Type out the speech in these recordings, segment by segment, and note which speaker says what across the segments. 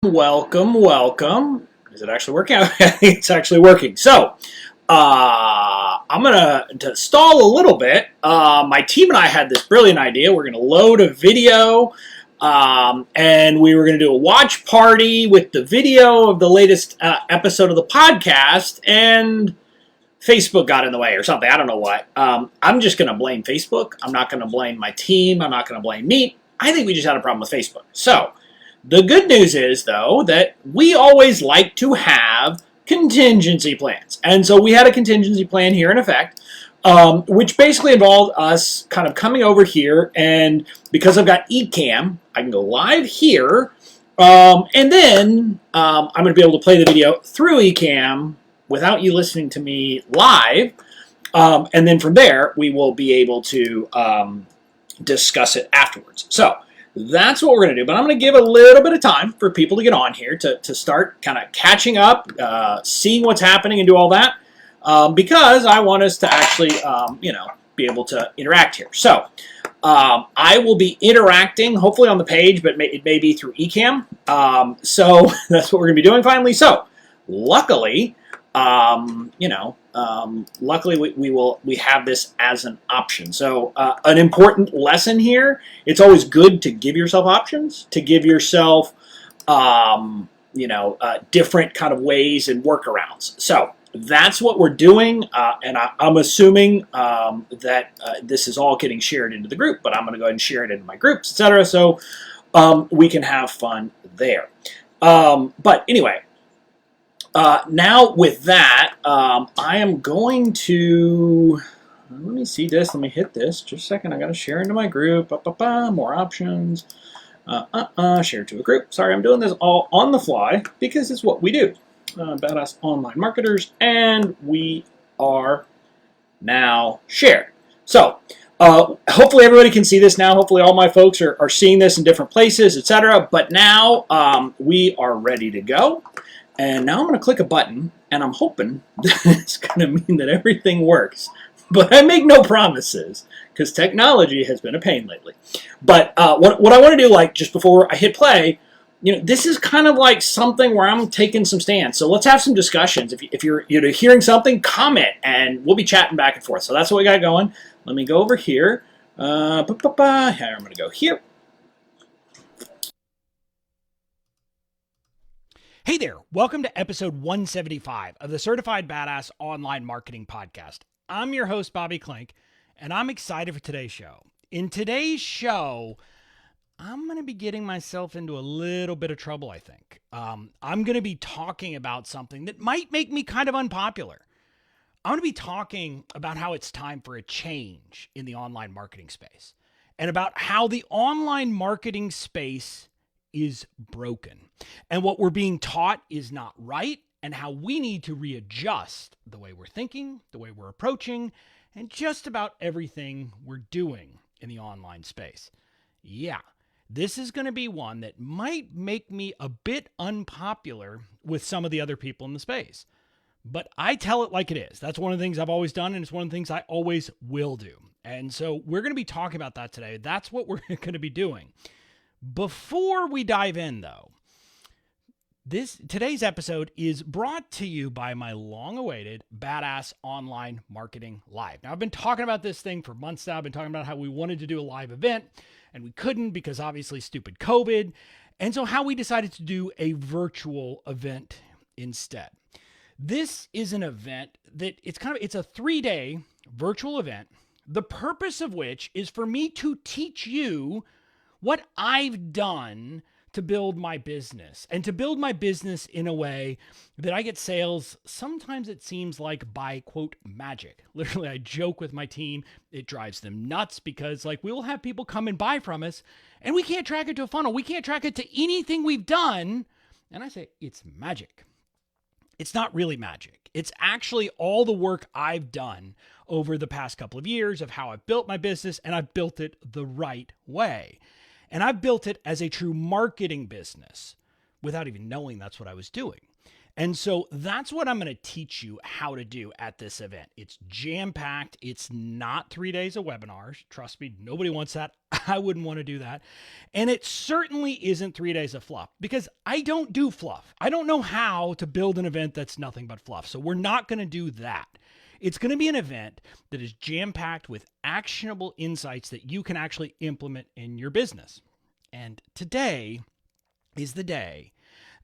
Speaker 1: Welcome. Is it actually working? I think it's actually working. So, I'm going to stall a little bit. My team and I had this brilliant idea. We're going to load a video, and we were going to do a watch party with the video of the latest episode of the podcast, and Facebook got in the way or something. I don't know what. I'm just going to blame Facebook. I'm not going to blame my team. I'm not going to blame me. I think we just had a problem with Facebook. So, the good news is, though, that we always like to have contingency plans. And so we had a contingency plan here in effect, which basically involved us kind of coming over here. And because I've got Ecamm, I can go live here. And then I'm going to be able to play the video through Ecamm without you listening to me live. And then from there, we will be able to discuss it afterwards. So that's what we're going to do. But I'm going to give a little bit of time for people to get on here to start kind of catching up, seeing what's happening and do all that. Because I want us to actually, be able to interact here. So I will be interacting, hopefully on the page, but it may be through Ecamm. So that's what we're going to be doing finally. So luckily, luckily we have this as an option. So an important lesson here, it's always good to give yourself options, to give yourself, different kind of ways and workarounds. So that's what we're doing. And I'm assuming that this is all getting shared into the group, but I'm going to go ahead and share it into my groups, etc. So we can have fun there. But anyway, now with that, I am going to, let me see this, let me hit this, just a second, I gotta share into my group, more options, share to a group. Sorry, I'm doing this all on the fly, because it's what we do, Badass Online Marketers, and we are now shared. So, hopefully everybody can see this now, hopefully all my folks are seeing this in different places, etc., but now we are ready to go. And now I'm going to click a button, and I'm hoping that it's going to mean that everything works. But I make no promises, because technology has been a pain lately. But what I want to do, like just before I hit play, this is kind of like something where I'm taking some stands. So let's have some discussions. If you're hearing something, comment, and we'll be chatting back and forth. So that's what we got going. Let me go over here. I'm going to go here.
Speaker 2: Hey there, welcome to episode 175 of the Certified Badass Online Marketing Podcast. I'm your host, Bobby Klink, and I'm excited for today's show. In today's show, I'm going to be getting myself into a little bit of trouble, I think. I'm going to be talking about something that might make me kind of unpopular. I'm going to be talking about how it's time for a change in the online marketing space, and about how the online marketing space is broken, and what we're being taught is not right, and how we need to readjust the way we're thinking, the way we're approaching, and just about everything we're doing in the online space. Yeah, this is going to be one that might make me a bit unpopular with some of the other people in the space, but I tell it like it is. That's one of the things I've always done, and it's one of the things I always will do. And so we're going to be talking about that today. That's what we're going to be doing. Before we dive in, though, today's episode is brought to you by my long-awaited Badass Online Marketing Live. Now, I've been talking about this thing for months now. I've been talking about how we wanted to do a live event, and we couldn't because obviously stupid COVID. And so how we decided to do a virtual event instead. This is an event that it's a 3-day virtual event, the purpose of which is for me to teach you what I've done to build my business, and to build my business in a way that I get sales. Sometimes it seems like by, quote, magic. Literally, I joke with my team. It drives them nuts because we will have people come and buy from us and we can't track it to a funnel. We can't track it to anything we've done. And I say, it's magic. It's not really magic. It's actually all the work I've done over the past couple of years of how I've built my business, and I've built it the right way. And I've built it as a true marketing business without even knowing that's what I was doing. And so that's what I'm going to teach you how to do at this event. It's jam-packed. It's not 3 days of webinars. Trust me, nobody wants that. I wouldn't want to do that. And it certainly isn't 3 days of fluff because I don't do fluff. I don't know how to build an event that's nothing but fluff. So we're not going to do that. It's going to be an event that is jam-packed with actionable insights that you can actually implement in your business. And today is the day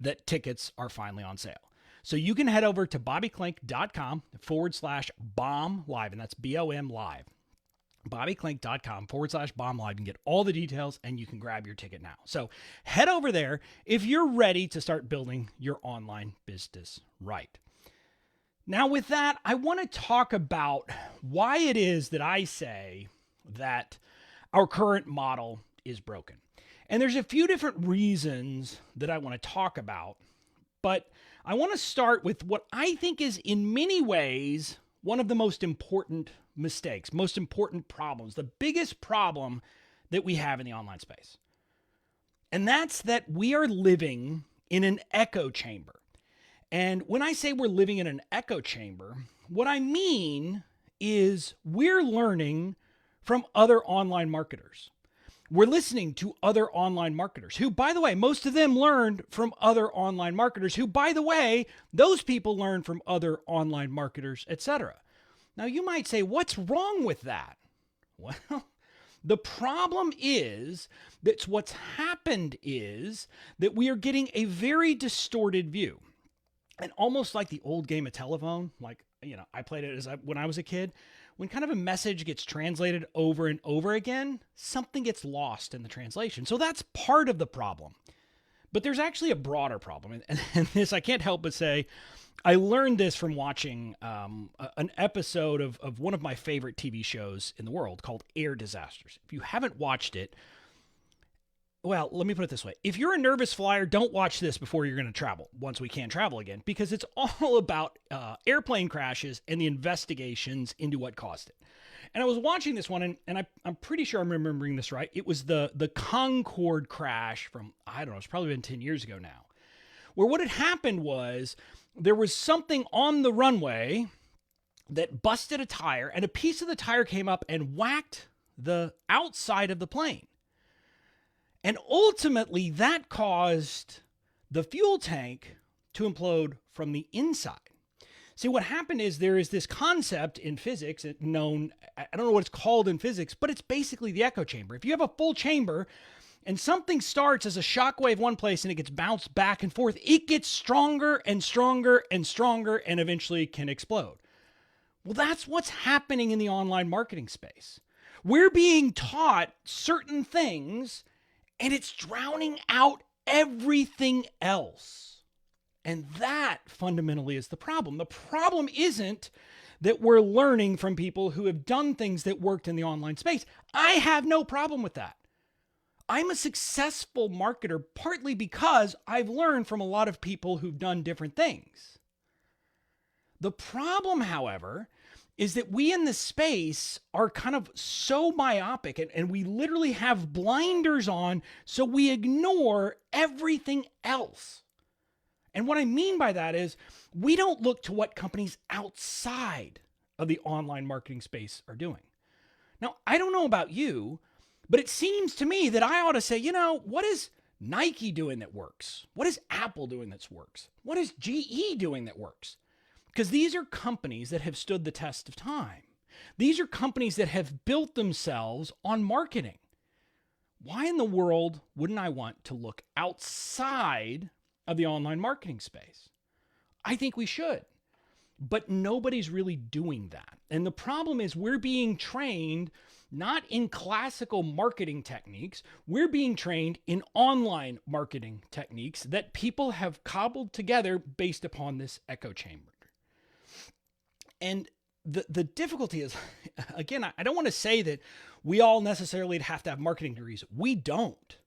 Speaker 2: that tickets are finally on sale. So you can head over to bobbyklink.com/bomb live, and that's BOM live. bobbyklink.com/bomb live and get all the details, and you can grab your ticket now. So head over there if you're ready to start building your online business right. Now, with that, I want to talk about why it is that I say that our current model is broken. And there's a few different reasons that I want to talk about, but I want to start with what I think is in many ways one of the most important mistakes, most important problems, the biggest problem that we have in the online space. And that's that we are living in an echo chamber. And when I say we're living in an echo chamber, what I mean is we're learning from other online marketers. We're listening to other online marketers who, by the way, most of them learned from other online marketers who, by the way, those people learned from other online marketers, etc. Now, you might say, what's wrong with that? Well, the problem is that what's happened is that we are getting a very distorted view. And almost like the old game of telephone, like, I played it when I was a kid. When kind of a message gets translated over and over again, something gets lost in the translation. So that's part of the problem. But there's actually a broader problem. And this, I can't help but say, I learned this from watching an episode of one of my favorite TV shows in the world called Air Disasters. If you haven't watched it, well, let me put it this way. If you're a nervous flyer, don't watch this before you're going to travel, once we can travel again, because it's all about airplane crashes and the investigations into what caused it. And I was watching this one, and I'm pretty sure I'm remembering this right. It was the Concorde crash from, I don't know, it's probably been 10 years ago now, where what had happened was there was something on the runway that busted a tire, and a piece of the tire came up and whacked the outside of the plane. And ultimately, that caused the fuel tank to implode from the inside. See, what happened is there is this concept in physics known, I don't know what it's called in physics, but it's basically the echo chamber. If you have a full chamber and something starts as a shock wave one place and it gets bounced back and forth, it gets stronger and stronger and stronger and eventually can explode. Well, that's what's happening in the online marketing space. We're being taught certain things and it's drowning out everything else. And that fundamentally is the problem. The problem isn't that we're learning from people who have done things that worked in the online space. I have no problem with that. I'm a successful marketer partly because I've learned from a lot of people who've done different things. The problem, however, is that we in this space are kind of so myopic and we literally have blinders on, so we ignore everything else. And what I mean by that is we don't look to what companies outside of the online marketing space are doing. Now, I don't know about you, but it seems to me that I ought to say, what is Nike doing that works? What is Apple doing that works? What is GE doing that works? Because these are companies that have stood the test of time. These are companies that have built themselves on marketing. Why in the world wouldn't I want to look outside of the online marketing space? I think we should, but nobody's really doing that. And the problem is we're being trained not in classical marketing techniques. We're being trained in online marketing techniques that people have cobbled together based upon this echo chamber. And the difficulty is, again, I don't want to say that we all necessarily have to have marketing degrees. We don't.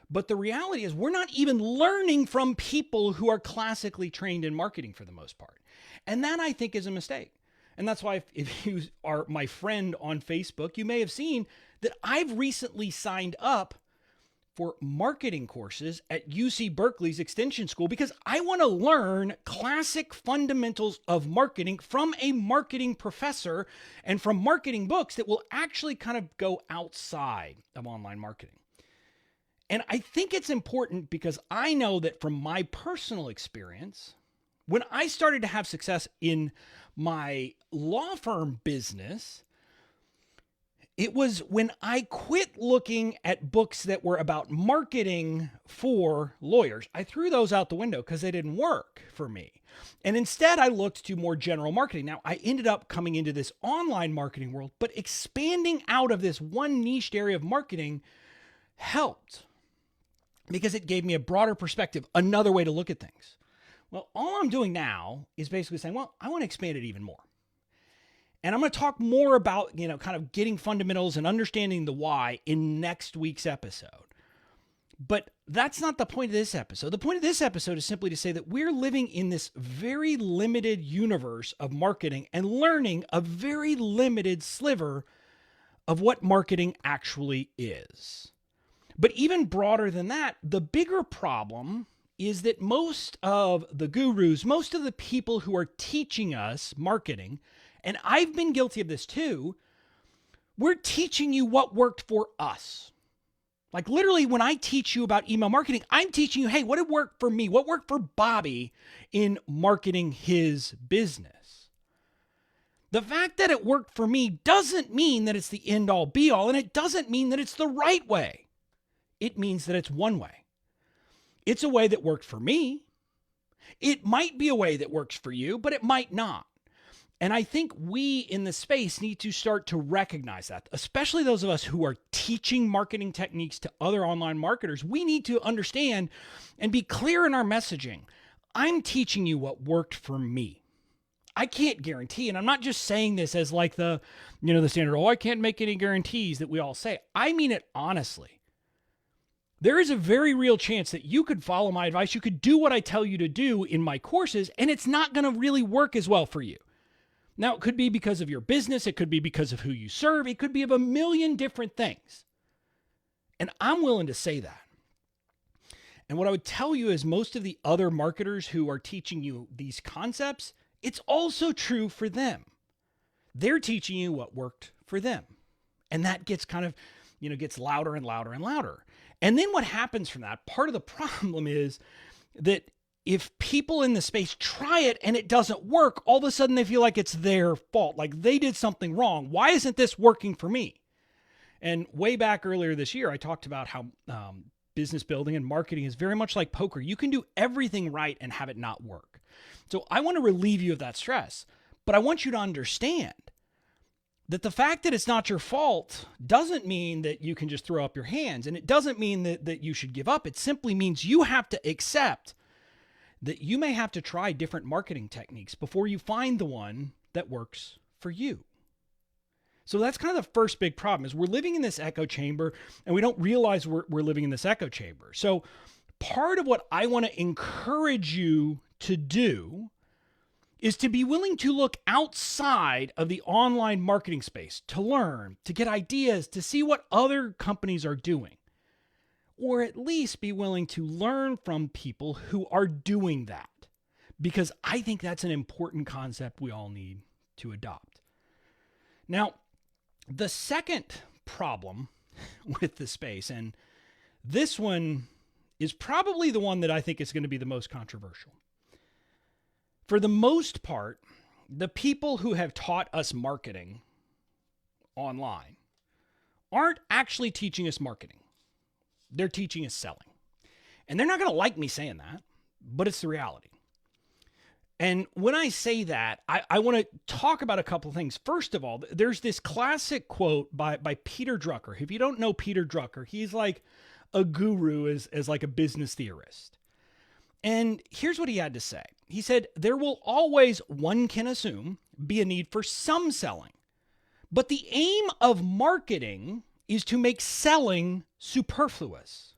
Speaker 2: But the reality is we're not even learning from people who are classically trained in marketing for the most part. And that, I think, is a mistake. And that's why if you are my friend on Facebook, you may have seen that I've recently signed up for marketing courses at UC Berkeley's Extension School because I want to learn classic fundamentals of marketing from a marketing professor and from marketing books that will actually kind of go outside of online marketing. And I think it's important because I know that from my personal experience, when I started to have success in my law firm business, it was when I quit looking at books that were about marketing for lawyers. I threw those out the window because they didn't work for me. And instead, I looked to more general marketing. Now, I ended up coming into this online marketing world, but expanding out of this one niched area of marketing helped because it gave me a broader perspective, another way to look at things. Well, all I'm doing now is basically saying, well, I want to expand it even more. And I'm going to talk more about, kind of getting fundamentals and understanding the why in next week's episode. But that's not the point of this episode. The point of this episode is simply to say that we're living in this very limited universe of marketing and learning a very limited sliver of what marketing actually is. But even broader than that, the bigger problem is that most of the gurus, most of the people who are teaching us marketing, and I've been guilty of this too, we're teaching you what worked for us. Like literally when I teach you about email marketing, I'm teaching you, hey, what did work for me? What worked for Bobby in marketing his business? The fact that it worked for me doesn't mean that it's the end all be all, and it doesn't mean that it's the right way. It means that it's one way. It's a way that worked for me. It might be a way that works for you, but it might not. And I think we in the space need to start to recognize that, especially those of us who are teaching marketing techniques to other online marketers. We need to understand and be clear in our messaging. I'm teaching you what worked for me. I can't guarantee, and I'm not just saying this as like the standard, I can't make any guarantees that we all say. I mean it honestly. There is a very real chance that you could follow my advice. You could do what I tell you to do in my courses, and it's not going to really work as well for you. Now, it could be because of your business. It could be because of who you serve. It could be of a million different things. And I'm willing to say that. And what I would tell you is most of the other marketers who are teaching you these concepts, it's also true for them. They're teaching you what worked for them. And that gets kind of, gets louder and louder and louder. And then what happens from that, part of the problem is that if people in the space try it and it doesn't work, all of a sudden they feel like it's their fault, like they did something wrong. Why isn't this working for me? And way back earlier this year, I talked about how business building and marketing is very much like poker. You can do everything right and have it not work. So I want to relieve you of that stress, but I want you to understand that the fact that it's not your fault doesn't mean that you can just throw up your hands, and it doesn't mean that you should give up. It simply means you have to accept that you may have to try different marketing techniques before you find the one that works for you. So that's kind of the first big problem is we're living in this echo chamber and we don't realize we're living in this echo chamber. So part of what I want to encourage you to do is to be willing to look outside of the online marketing space, to learn, to get ideas, to see what other companies are doing. Or at least be willing to learn from people who are doing that. Because I think that's an important concept we all need to adopt. Now, the second problem with the space, and this one is probably the one that I think is going to be the most controversial. For the most part, the people who have taught us marketing online aren't actually teaching us marketing. They're teaching us selling. And they're not going to like me saying that, but it's the reality. And when I say that, I want to talk about a couple of things. First of all, there's this classic quote by Peter Drucker. If you don't know Peter Drucker, he's like a guru as like a business theorist. And here's what he had to say. He said, there will always, one can assume, be a need for some selling. But the aim of marketing is to make selling superfluous.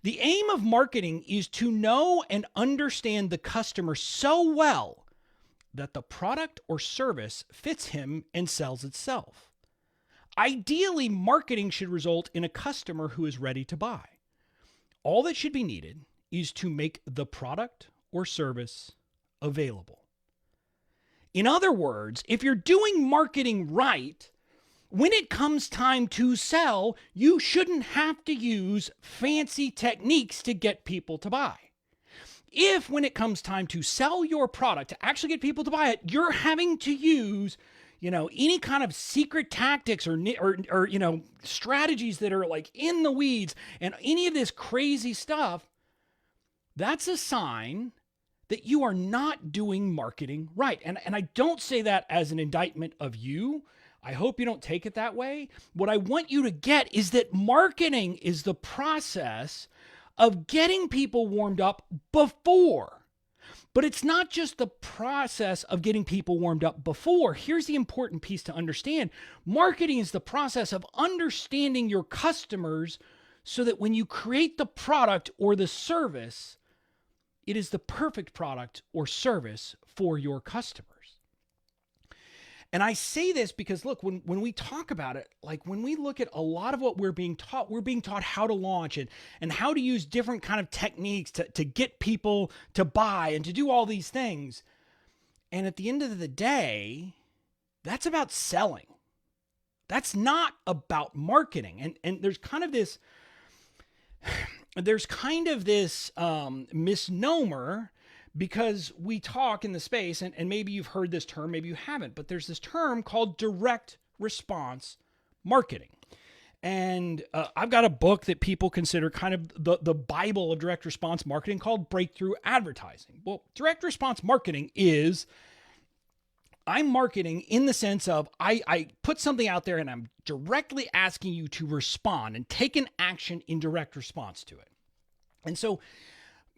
Speaker 2: The aim of marketing is to know and understand the customer so well that the product or service fits him and sells itself. Ideally, marketing should result in a customer who is ready to buy. All that should be needed is to make the product or service available. In other words, if you're doing marketing right, when it comes time to sell, you shouldn't have to use fancy techniques to get people to buy. If when it comes time to sell your product, to actually get people to buy it, you're having to use, any kind of secret tactics or strategies that are like in the weeds and any of this crazy stuff, that's a sign that you are not doing marketing right. And I don't say that as an indictment of you. I hope you don't take it that way. What I want you to get is that marketing is the process of getting people warmed up before. But it's not just the process of getting people warmed up before. Here's the important piece to understand. Marketing is the process of understanding your customers so that when you create the product or the service, it is the perfect product or service for your customers. And I say this because, look, when we talk about it, like when we look at a lot of what we're being taught how to launch and how to use different kind of techniques to get people to buy and to do all these things. And at the end of the day, that's about selling. That's not about marketing. And there's kind of this misnomer, because we talk in the space, and maybe you've heard this term, maybe you haven't, but there's this term called direct response marketing. And I've got a book that people consider kind of the Bible of direct response marketing called Breakthrough Advertising. Well, direct response marketing is, I'm marketing in the sense of I put something out there and I'm directly asking you to respond and take an action in direct response to it. And so,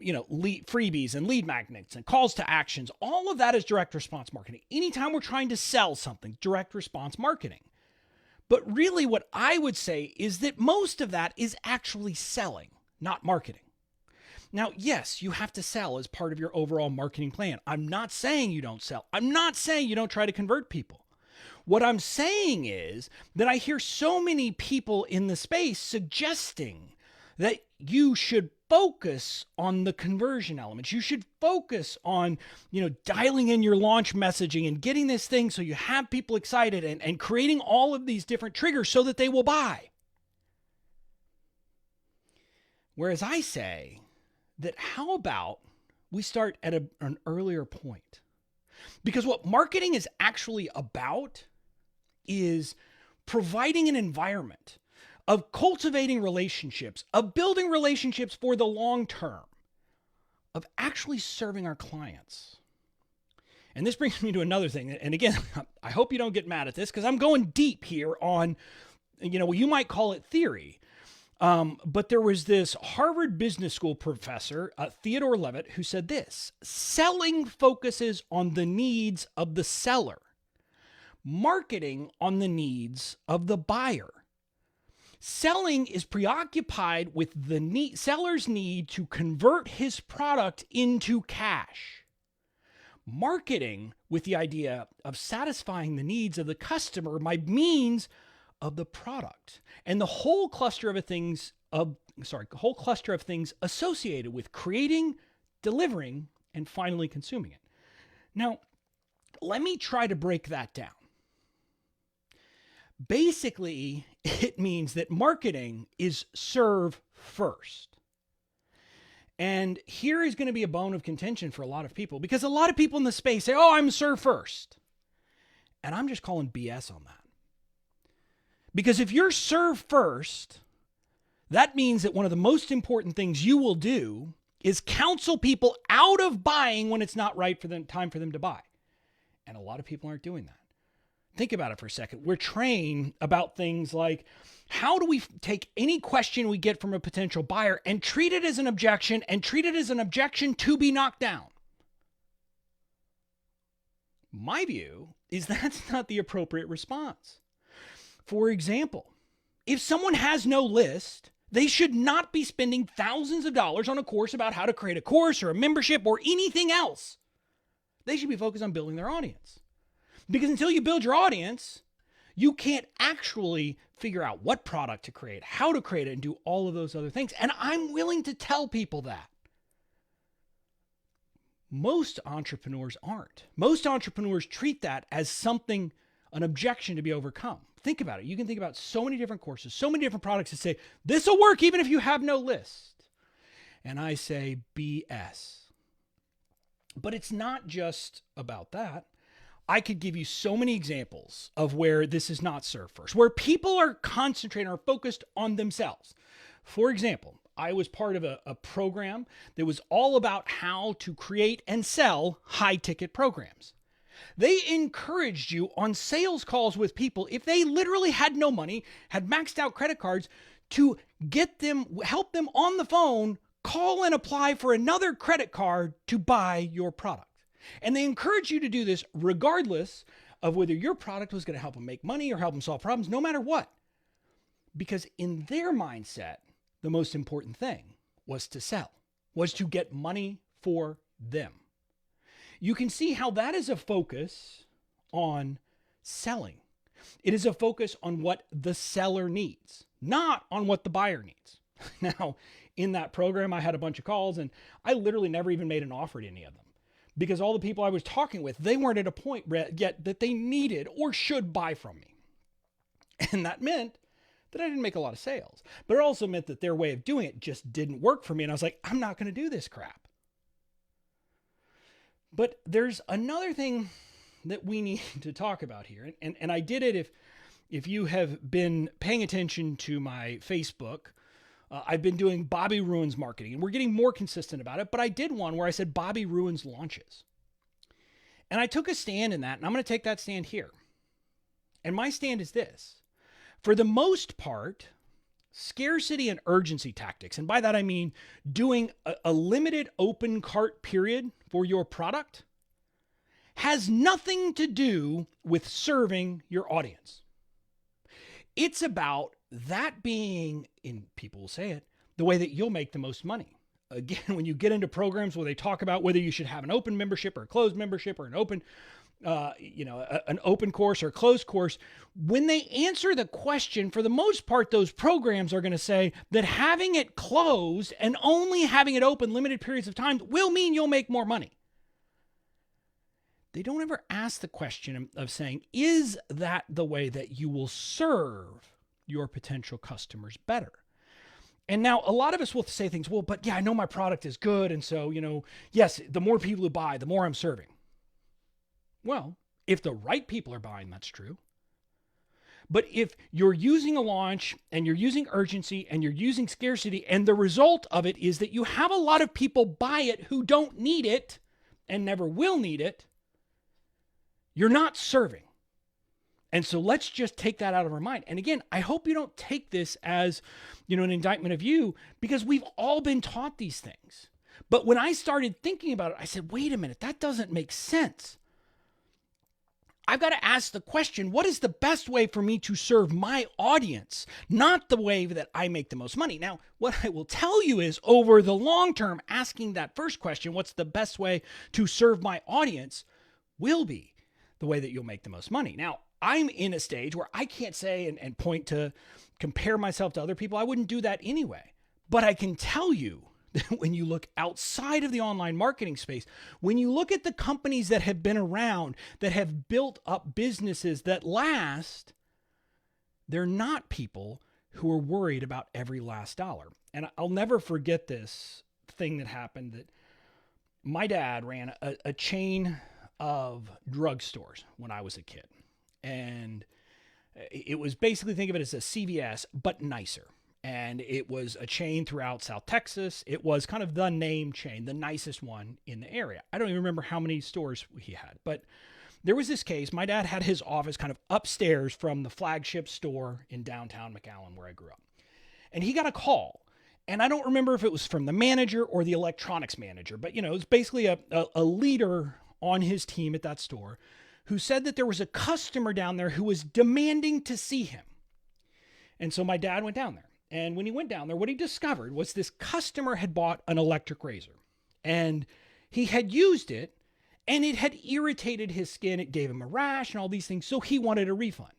Speaker 2: freebies and lead magnets and calls to actions, all of that is direct response marketing. Anytime we're trying to sell something, direct response marketing. But really what I would say is that most of that is actually selling, not marketing. Now, yes, you have to sell as part of your overall marketing plan. I'm not saying you don't sell. I'm not saying you don't try to convert people. What I'm saying is that I hear so many people in the space suggesting that you should focus on the conversion elements. You should focus on, dialing in your launch messaging and getting this thing so you have people excited and creating all of these different triggers so that they will buy. Whereas I say that how about we start at an earlier point? Because what marketing is actually about is providing an environment of cultivating relationships, of building relationships for the long term, of actually serving our clients. And this brings me to another thing. And again, I hope you don't get mad at this because I'm going deep here on, you might call it theory. But there was this Harvard Business School professor, Theodore Levitt, who said this: selling focuses on the needs of the seller, marketing on the needs of the buyer. Selling is preoccupied with the seller's need to convert his product into cash. Marketing with the idea of satisfying the needs of the customer by means of the product and the whole cluster of things associated with creating, delivering, and finally consuming it. Now, let me try to break that down. Basically, it means that marketing is serve first. And here is going to be a bone of contention for a lot of people, because a lot of people in the space say, oh, I'm serve first. And I'm just calling BS on that. Because if you're serve first, that means that one of the most important things you will do is counsel people out of buying when it's not right for them, time for them to buy. And a lot of people aren't doing that. Think about it for a second. We're trained about things like, how do we take any question we get from a potential buyer and treat it as an objection to be knocked down? My view is that's not the appropriate response. For example, if someone has no list, they should not be spending thousands of dollars on a course about how to create a course or a membership or anything else. They should be focused on building their audience. Because until you build your audience, You can't actually figure out what product to create, how to create it, and do all of those other things. And I'm willing to tell people that. Most entrepreneurs aren't. Most entrepreneurs treat that as something, an objection to be overcome. Think about it. You can think about so many different courses, so many different products that say, this will work even if you have no list. And I say, BS. But it's not just about that. I could give you so many examples of where this is not serve first, where people are concentrating, are focused on themselves. For example, I was part of a program that was all about how to create and sell high-ticket programs. They encouraged you on sales calls with people, if they literally had no money, had maxed out credit cards, to get them, help them on the phone, call and apply for another credit card to buy your product. And they encourage you to do this regardless of whether your product was going to help them make money or help them solve problems, no matter what. Because in their mindset, the most important thing was to sell, was to get money for them. You can see how that is a focus on selling. It is a focus on what the seller needs, not on what the buyer needs. Now, in that program, I had a bunch of calls and I literally never even made an offer to any of them because all the people I was talking with, they weren't at a point yet that they needed or should buy from me. And that meant that I didn't make a lot of sales, but it also meant that their way of doing it just didn't work for me. And I was like, I'm not going to do this crap. But there's another thing that we need to talk about here. And I did it if you have been paying attention to my Facebook, I've been doing Bobby Ruins marketing and we're getting more consistent about it. But I did one where I said Bobby Ruins launches. And I took a stand in that and I'm going to take that stand here. And my stand is this. For the most part, scarcity and urgency tactics, and by that I mean doing a limited open cart period for your product, has nothing to do with serving your audience. It's about that being, in people will say it, the way that you'll make the most money. Again, when you get into programs where they talk about whether you should have an open membership or a closed membership or an open an open course or closed course, when they answer the question, for the most part, those programs are going to say that having it closed and only having it open limited periods of time will mean you'll make more money. They don't ever ask the question of saying, is that the way that you will serve your potential customers better? And now a lot of us will say things, well, but yeah, I know my product is good. And so, yes, the more people who buy, the more I'm serving. Well, if the right people are buying, that's true. But if you're using a launch and you're using urgency and you're using scarcity, and the result of it is that you have a lot of people buy it who don't need it and never will need it, you're not serving. And so let's just take that out of our mind. And again, I hope you don't take this as, an indictment of you, because we've all been taught these things. But when I started thinking about it, I said, wait a minute, that doesn't make sense. I've got to ask the question, what is the best way for me to serve my audience, not the way that I make the most money? Now, what I will tell you is over the long term, asking that first question, what's the best way to serve my audience, will be the way that you'll make the most money. Now, I'm in a stage where I can't say and point to compare myself to other people. I wouldn't do that anyway. But I can tell you that when you look outside of the online marketing space, when you look at the companies that have been around, that have built up businesses that last, they're not people who are worried about every last dollar. And I'll never forget this thing that happened, that my dad ran a chain of drugstores when I was a kid. And it was basically, think of it as a CVS, but nicer. And it was a chain throughout South Texas. It was kind of the name chain, the nicest one in the area. I don't even remember how many stores he had, but there was this case. My dad had his office kind of upstairs from the flagship store in downtown McAllen where I grew up. And he got a call. And I don't remember if it was from the manager or the electronics manager, but it was basically a leader on his team at that store who said that there was a customer down there who was demanding to see him. And so my dad went down there. And when he went down there, what he discovered was this customer had bought an electric razor and he had used it and it had irritated his skin. It gave him a rash and all these things. So he wanted a refund.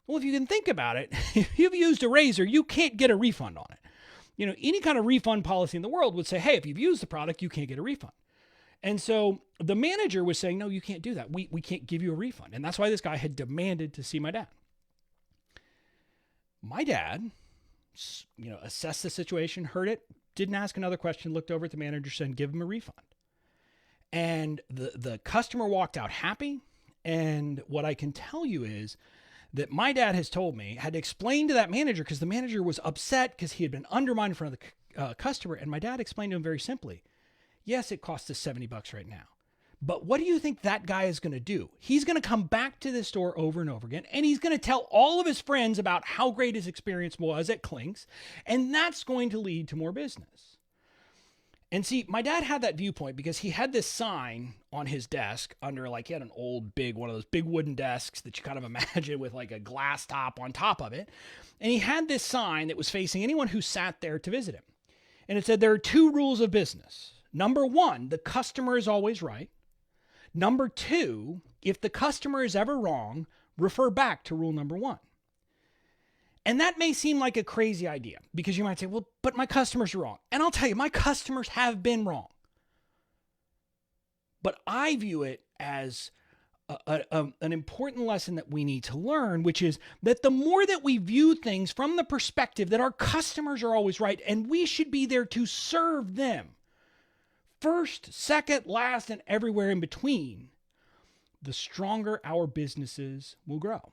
Speaker 2: Well, if you can think about it, if you've used a razor, you can't get a refund on it. Any kind of refund policy in the world would say, hey, if you've used the product, you can't get a refund. And so the manager was saying, no, you can't do that. We can't give you a refund. And that's why this guy had demanded to see my dad. My dad, assessed the situation, heard it, didn't ask another question, looked over at the manager, said, give him a refund. And the customer walked out happy. And what I can tell you is that my dad has told me, had explained to that manager, because the manager was upset because he had been undermined in front of the customer. And my dad explained to him very simply, yes, it costs us $70 right now. But what do you think that guy is going to do? He's going to come back to this store over and over again, and he's going to tell all of his friends about how great his experience was at Klink's, and that's going to lead to more business. And see, my dad had that viewpoint because he had this sign on his desk under, he had an old one of those big wooden desks that you kind of imagine with a glass top on top of it. And he had this sign that was facing anyone who sat there to visit him. And it said, there are 2 rules of business. Number 1, the customer is always right. Number 2, if the customer is ever wrong, refer back to rule number 1. And that may seem like a crazy idea because you might say, well, but my customers are wrong. And I'll tell you, my customers have been wrong. But I view it as an important lesson that we need to learn, which is that the more that we view things from the perspective that our customers are always right and we should be there to serve them, first, second, last, and everywhere in between, the stronger our businesses will grow.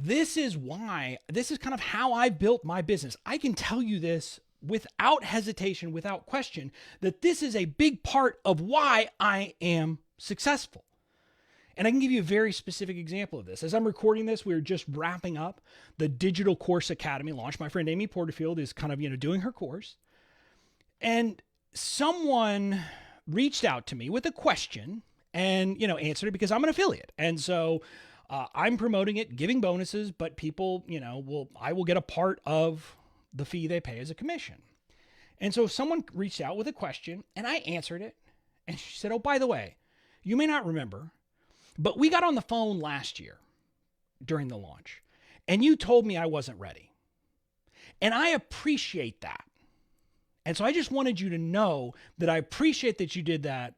Speaker 2: This is kind of how I built my business. I can tell you this without hesitation, without question, that this is a big part of why I am successful. And I can give you a very specific example of this. As I'm recording this, we're just wrapping up the Digital Course Academy launch. My friend Amy Porterfield is kind of, doing her course. And someone reached out to me with a question and, answered it because I'm an affiliate. And so I'm promoting it, giving bonuses, but people, I will get a part of the fee they pay as a commission. And so someone reached out with a question and I answered it. And she said, oh, by the way, you may not remember, but we got on the phone last year during the launch and you told me I wasn't ready. And I appreciate that. And so I just wanted you to know that I appreciate that you did that.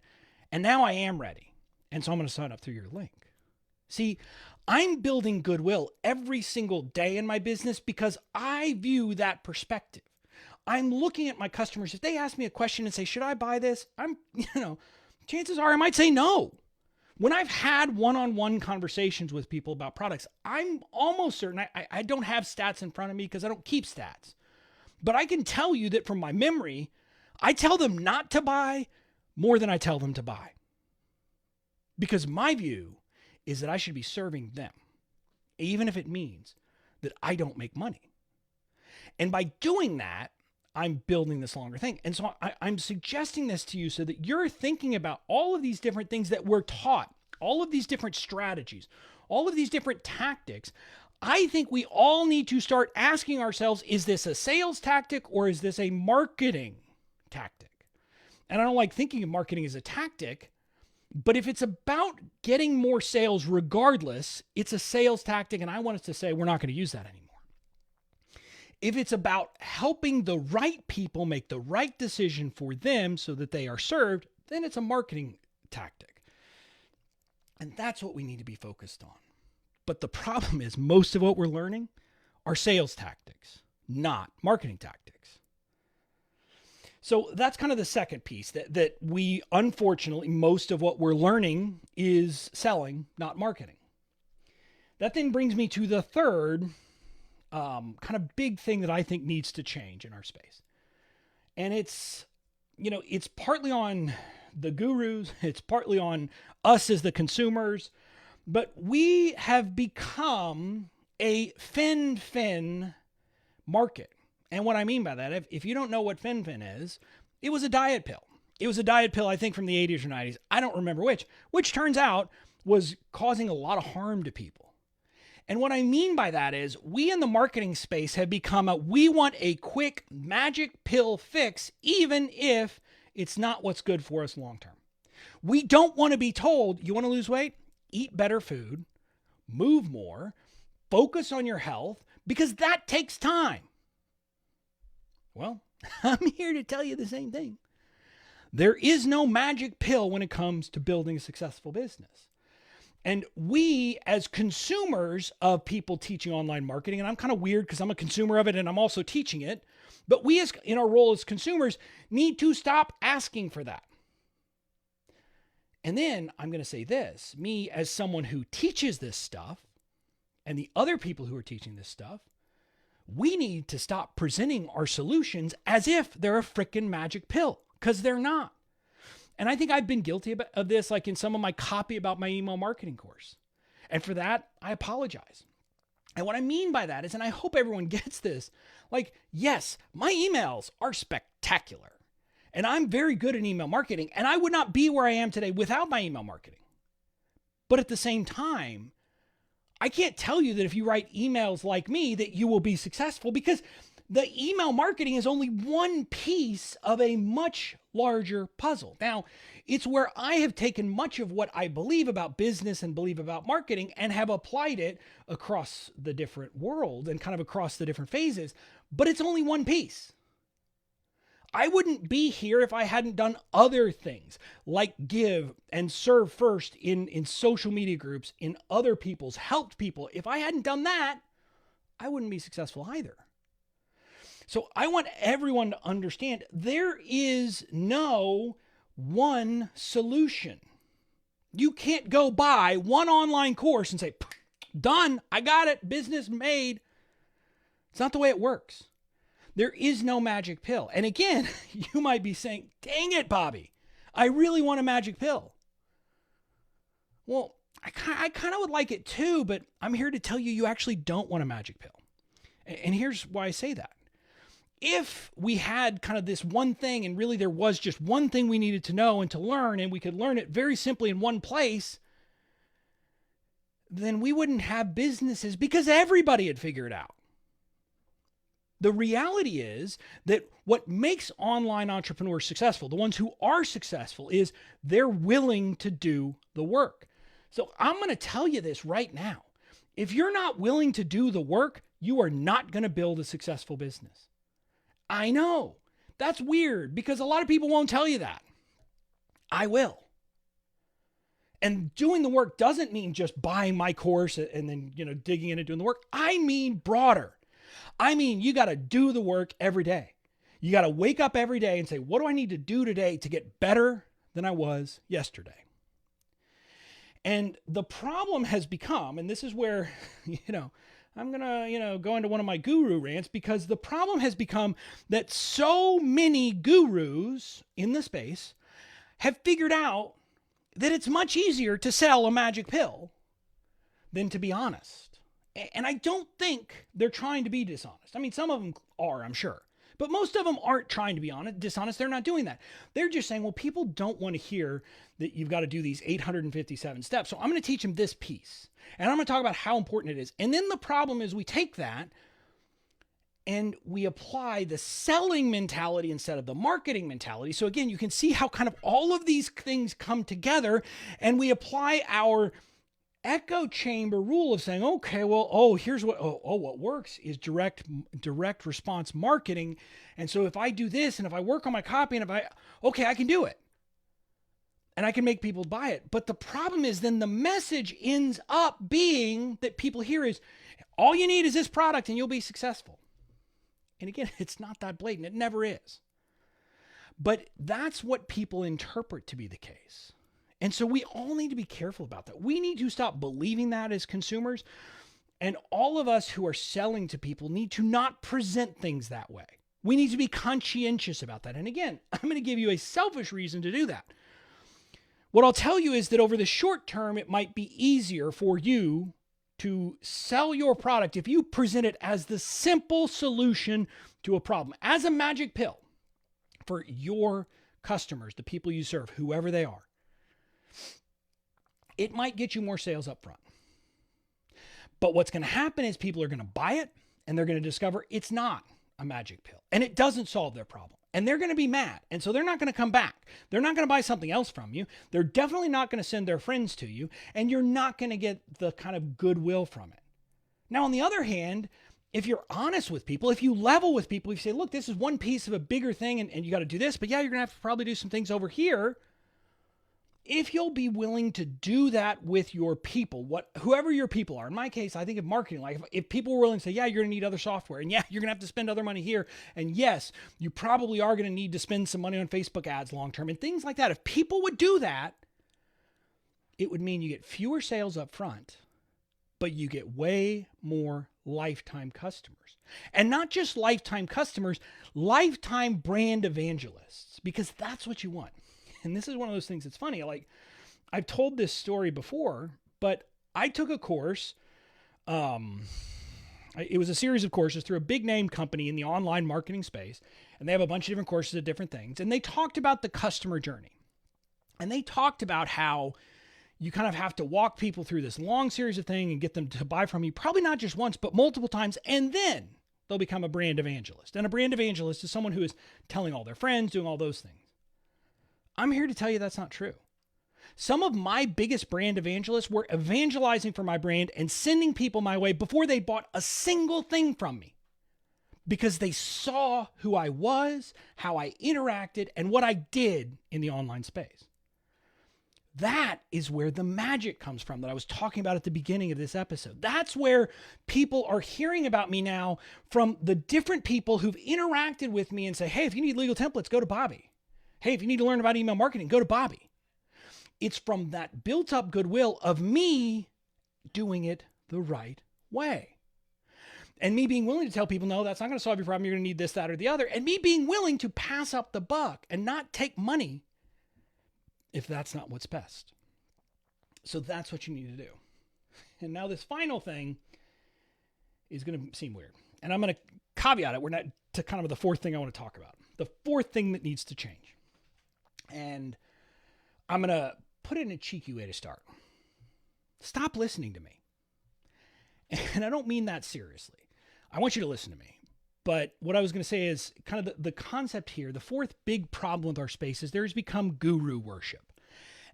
Speaker 2: And now I am ready. And so I'm going to sign up through your link. See, I'm building goodwill every single day in my business because I view that perspective. I'm looking at my customers. If they ask me a question and say, should I buy this? Chances are I might say no. When I've had one-on-one conversations with people about products, I'm almost certain, I don't have stats in front of me because I don't keep stats. But I can tell you that from my memory, I tell them not to buy more than I tell them to buy. Because my view is that I should be serving them, even if it means that I don't make money. And by doing that, I'm building this longer thing. And so I'm suggesting this to you so that you're thinking about all of these different things that we're taught, all of these different strategies, all of these different tactics. I think we all need to start asking ourselves, is this a sales tactic or is this a marketing tactic? And I don't like thinking of marketing as a tactic, but if it's about getting more sales regardless, it's a sales tactic. And I want us to say, we're not going to use that anymore. If it's about helping the right people make the right decision for them so that they are served, then it's a marketing tactic. And that's what we need to be focused on. But the problem is most of what we're learning are sales tactics, not marketing tactics. So that's kind of the second piece that we, unfortunately, most of what we're learning is selling, not marketing. That then brings me to the third kind of big thing that I think needs to change in our space. And it's partly on the gurus, it's partly on us as the consumers, but we have become a fin market. And what I mean by that, if you don't know what fin is, it was a diet pill. It was a diet pill, I think, from the 80s or 90s. I don't remember which turns out was causing a lot of harm to people. And what I mean by that is we in the marketing space have become we want a quick magic pill fix, even if it's not what's good for us long term. We don't want to be told, you want to lose weight? Eat better food, move more, focus on your health because that takes time. Well, I'm here to tell you the same thing. There is no magic pill when it comes to building a successful business. And we, as consumers of people teaching online marketing, and I'm kind of weird because I'm a consumer of it and I'm also teaching it, but we, as in our role as consumers, need to stop asking for that. And then I'm going to say this, me as someone who teaches this stuff and the other people who are teaching this stuff, we need to stop presenting our solutions as if they're a freaking magic pill, because they're not. And I think I've been guilty of this, like in some of my copy about my email marketing course. And for that, I apologize. And what I mean by that is, and I hope everyone gets this, like, yes, my emails are spectacular. And I'm very good at email marketing. And I would not be where I am today without my email marketing. But at the same time, I can't tell you that if you write emails like me that you will be successful, because the email marketing is only one piece of a much larger puzzle. Now, it's where I have taken much of what I believe about business and believe about marketing and have applied it across the different world and kind of across the different phases, but it's only one piece. I wouldn't be here if I hadn't done other things like give and serve first in social media groups, in other people's, helped people. If I hadn't done that, I wouldn't be successful either. So I want everyone to understand there is no one solution. You can't go buy one online course and say, done, I got it, business made. It's not the way it works. There is no magic pill. And again, you might be saying, dang it, Bobby, I really want a magic pill. Well, I kind of would like it too, but I'm here to tell you, you actually don't want a magic pill. And here's why I say that. If we had kind of this one thing and really there was just one thing we needed to know and to learn, and we could learn it very simply in one place, then we wouldn't have businesses because everybody had figured it out. The reality is that what makes online entrepreneurs successful, the ones who are successful, is they're willing to do the work. So I'm going to tell you this right now. If you're not willing to do the work, you are not going to build a successful business. I know. That's weird because a lot of people won't tell you that. I will. And doing the work doesn't mean just buying my course and then, digging in and doing the work. I mean broader. I mean, you got to do the work every day. You got to wake up every day and say, what do I need to do today to get better than I was yesterday? And the problem has become, and this is where, I'm going to, go into one of my guru rants, because the problem has become that so many gurus in the space have figured out that it's much easier to sell a magic pill than to be honest. And I don't think they're trying to be dishonest. I mean, some of them are, I'm sure. But most of them aren't trying to be dishonest. They're not doing that. They're just saying, well, people don't want to hear that you've got to do these 857 steps. So I'm going to teach them this piece. And I'm going to talk about how important it is. And then the problem is we take that and we apply the selling mentality instead of the marketing mentality. So again, you can see how kind of all of these things come together, and we apply our echo chamber rule of saying, okay, well, here's what, what works is direct response marketing. And so if I do this and if I work on my copy and I can do it and I can make people buy it. But the problem is then the message ends up being that people hear is all you need is this product and you'll be successful. And again, it's not that blatant. It never is. But that's what people interpret to be the case. And so we all need to be careful about that. We need to stop believing that as consumers. And all of us who are selling to people need to not present things that way. We need to be conscientious about that. And again, I'm going to give you a selfish reason to do that. What I'll tell you is that over the short term, it might be easier for you to sell your product if you present it as the simple solution to a problem, as a magic pill for your customers, the people you serve, whoever they are. It might get you more sales up front. But what's going to happen is people are going to buy it and they're going to discover it's not a magic pill and it doesn't solve their problem. And they're going to be mad. And so they're not going to come back. They're not going to buy something else from you. They're definitely not going to send their friends to you. And you're not going to get the kind of goodwill from it. Now, on the other hand, if you're honest with people, if you level with people, you say, look, this is one piece of a bigger thing and you got to do this, but yeah, you're going to have to probably do some things over here. If you'll be willing to do that with your people, whoever your people are, in my case, I think of marketing, like if people were willing to say, yeah, you're going to need other software, and yeah, you're going to have to spend other money here, and yes, you probably are going to need to spend some money on Facebook ads long-term and things like that. If people would do that, it would mean you get fewer sales up front, but you get way more lifetime customers. And not just lifetime customers, lifetime brand evangelists, because that's what you want. And this is one of those things that's funny. Like, I've told this story before, but I took a course. It was a series of courses through a big name company in the online marketing space. And they have a bunch of different courses of different things. And they talked about the customer journey. And they talked about how you kind of have to walk people through this long series of things and get them to buy from you, probably not just once, but multiple times. And then they'll become a brand evangelist. And a brand evangelist is someone who is telling all their friends, doing all those things. I'm here to tell you that's not true. Some of my biggest brand evangelists were evangelizing for my brand and sending people my way before they bought a single thing from me, because they saw who I was, how I interacted, and what I did in the online space. That is where the magic comes from that I was talking about at the beginning of this episode. That's where people are hearing about me now from the different people who've interacted with me and say, hey, if you need legal templates, go to Bobby. Hey, if you need to learn about email marketing, go to Bobby. It's from that built up goodwill of me doing it the right way. And me being willing to tell people, no, that's not going to solve your problem. You're going to need this, that, or the other. And me being willing to pass up the buck and not take money if that's not what's best. So that's what you need to do. And now this final thing is going to seem weird. And I'm going to caveat it. We're not to kind of the fourth thing I want to talk about. The fourth thing that needs to change. And I'm going to put it in a cheeky way to start. Stop listening to me. And I don't mean that seriously. I want you to listen to me. But what I was going to say is kind of the concept here. The fourth big problem with our space is there's become guru worship.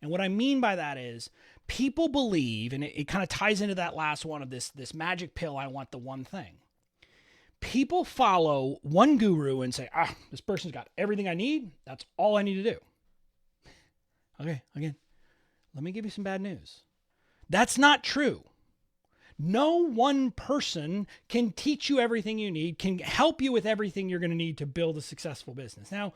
Speaker 2: And what I mean by that is people believe, and it kind of ties into that last one of this magic pill, I want the one thing. People follow one guru and say, this person's got everything I need. That's all I need to do. Okay, again, let me give you some bad news. That's not true. No one person can teach you everything you need, can help you with everything you're going to need to build a successful business. Now,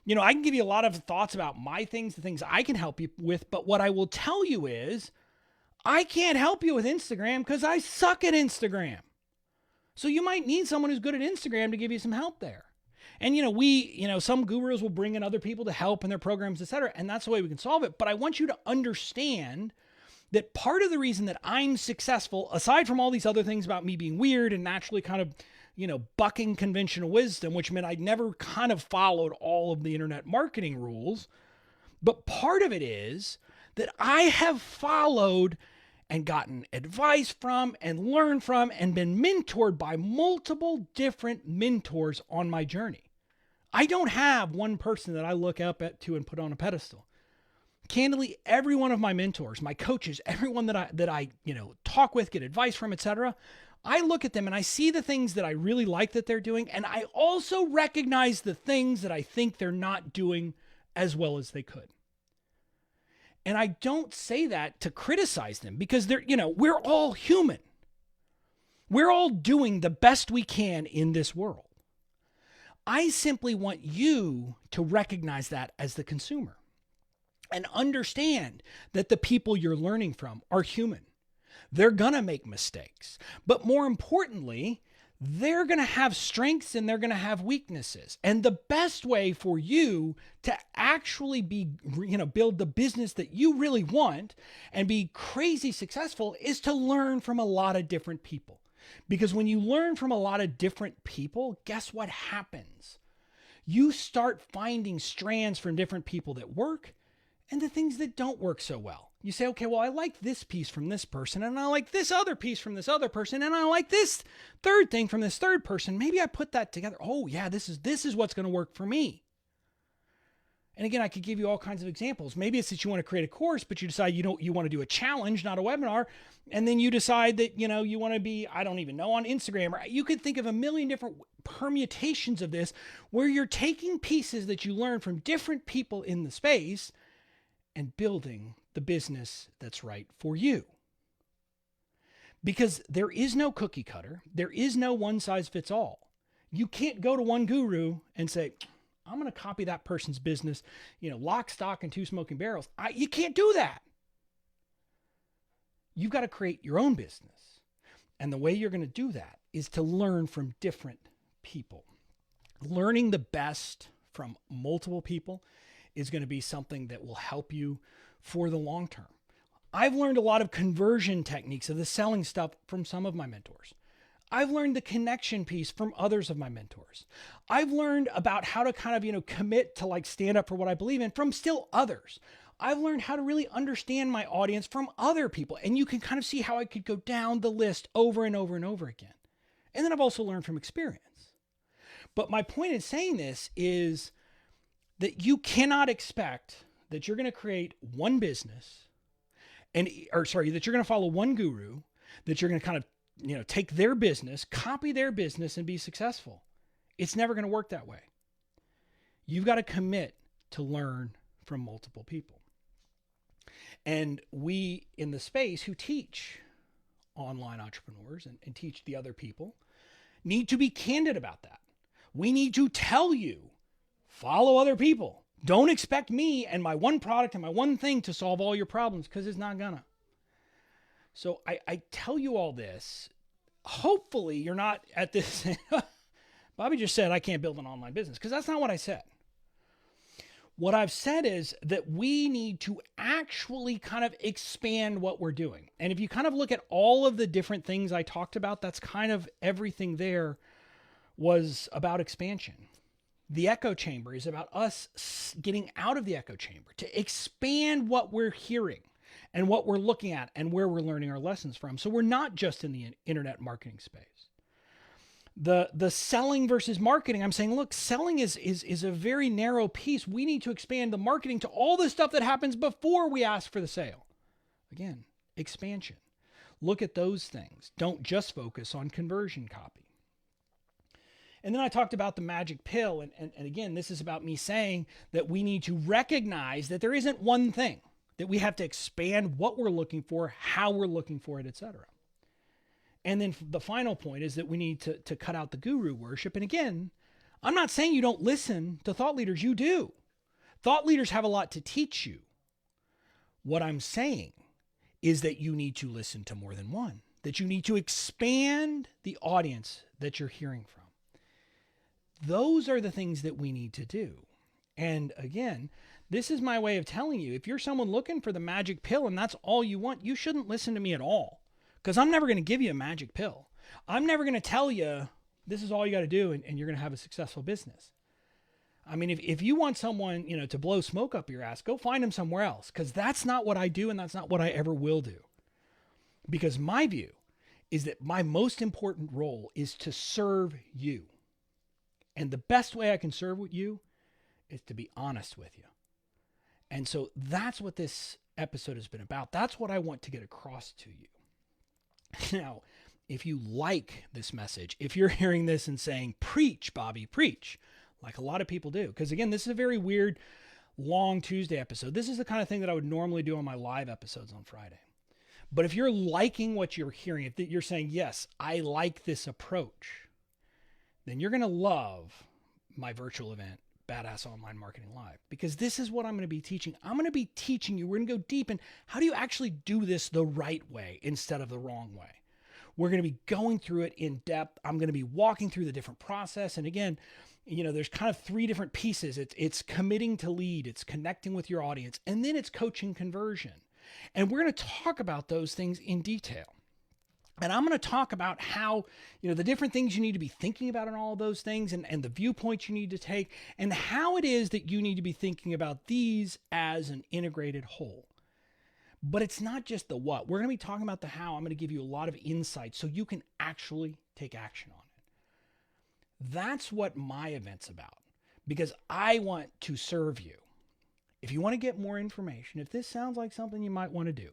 Speaker 2: I can give you a lot of thoughts about my things, the things I can help you with, but what I will tell you is I can't help you with Instagram because I suck at Instagram. So you might need someone who's good at Instagram to give you some help there. And, some gurus will bring in other people to help in their programs, et cetera. And that's the way we can solve it. But I want you to understand that part of the reason that I'm successful, aside from all these other things about me being weird and naturally kind of, bucking conventional wisdom, which meant I never kind of followed all of the internet marketing rules. But part of it is that I have followed and gotten advice from and learned from and been mentored by multiple different mentors on my journey. I don't have one person that I look up to and put on a pedestal. Candidly, every one of my mentors, my coaches, everyone that I talk with, get advice from, etc., I look at them and I see the things that I really like that they're doing, and I also recognize the things that I think they're not doing as well as they could. And I don't say that to criticize them because we're all human. We're all doing the best we can in this world. I simply want you to recognize that as the consumer and understand that the people you're learning from are human. They're going to make mistakes, but more importantly, they're going to have strengths and they're going to have weaknesses. And the best way for you to actually build the business that you really want and be crazy successful is to learn from a lot of different people. Because when you learn from a lot of different people, guess what happens? You start finding strands from different people that work and the things that don't work so well. You say, okay, well, I like this piece from this person, and I like this other piece from this other person, and I like this third thing from this third person. Maybe I put that together. Oh yeah, this is what's going to work for me. And again, I could give you all kinds of examples. Maybe it's that you want to create a course, but you decide you want to do a challenge, not a webinar. And then you decide that, you want to be, I don't even know, on Instagram. Or you could think of a million different permutations of this where you're taking pieces that you learn from different people in the space and building the business that's right for you. Because there is no cookie cutter. There is no one size fits all. You can't go to one guru and say, I'm going to copy that person's business, lock, stock, and two smoking barrels. You can't do that. You've got to create your own business. And the way you're going to do that is to learn from different people. Learning the best from multiple people is going to be something that will help you for the long term. I've learned a lot of conversion techniques of the selling stuff from some of my mentors. I've learned the connection piece from others of my mentors. I've learned about how to kind of, commit to stand up for what I believe in from still others. I've learned how to really understand my audience from other people. And you can kind of see how I could go down the list over and over and over again. And then I've also learned from experience. But my point in saying this is that you cannot expect that you're going to create one business that you're going to follow one guru, that you're going to kind of take their business, copy their business, and be successful. It's never going to work that way. You've got to commit to learn from multiple people. And we in the space who teach online entrepreneurs and teach the other people need to be candid about that. We need to tell you, follow other people. Don't expect me and my one product and my one thing to solve all your problems, because it's not gonna. So I tell you all this, hopefully you're not at this, Bobby just said I can't build an online business, because that's not what I said. What I've said is that we need to actually kind of expand what we're doing. And if you kind of look at all of the different things I talked about, that's kind of everything there was about expansion. The echo chamber is about us getting out of the echo chamber to expand what we're hearing and what we're looking at and where we're learning our lessons from. So we're not just in the internet marketing space. The selling versus marketing, I'm saying, look, selling is a very narrow piece. We need to expand the marketing to all the stuff that happens before we ask for the sale. Again, expansion. Look at those things. Don't just focus on conversion copy. And then I talked about the magic pill. And again, this is about me saying that we need to recognize that there isn't one thing, that we have to expand what we're looking for, how we're looking for it, etc. And then the final point is that we need to cut out the guru worship. And again, I'm not saying you don't listen to thought leaders. You do. Thought leaders have a lot to teach you. What I'm saying is that you need to listen to more than one, that you need to expand the audience that you're hearing from. Those are the things that we need to do. And again, this is my way of telling you, if you're someone looking for the magic pill and that's all you want, you shouldn't listen to me at all. Because I'm never going to give you a magic pill. I'm never going to tell you this is all you got to do and you're going to have a successful business. I mean, if you want someone, to blow smoke up your ass, go find them somewhere else, because that's not what I do and that's not what I ever will do. Because my view is that my most important role is to serve you. And the best way I can serve with you is to be honest with you. And so that's what this episode has been about. That's what I want to get across to you. Now, if you like this message, if you're hearing this and saying, preach, Bobby, preach, like a lot of people do, because again, this is a very weird, long Tuesday episode. This is the kind of thing that I would normally do on my live episodes on Friday. But if you're liking what you're hearing, if you're saying, yes, I like this approach, then you're going to love my virtual event, Badass Online Marketing Live, because this is what I'm going to be teaching. I'm going to be teaching you. We're going to go deep in how do you actually do this the right way instead of the wrong way. We're going to be going through it in depth. I'm going to be walking through the different process. And again, there's kind of three different pieces. It's committing to lead, it's connecting with your audience, and then it's coaching conversion. And we're going to talk about those things in detail. And I'm going to talk about how, the different things you need to be thinking about in all of those things and the viewpoints you need to take and how it is that you need to be thinking about these as an integrated whole. But it's not just the what. We're going to be talking about the how. I'm going to give you a lot of insight so you can actually take action on it. That's what my event's about, because I want to serve you. if you want to get more information, if this sounds like something you might want to do,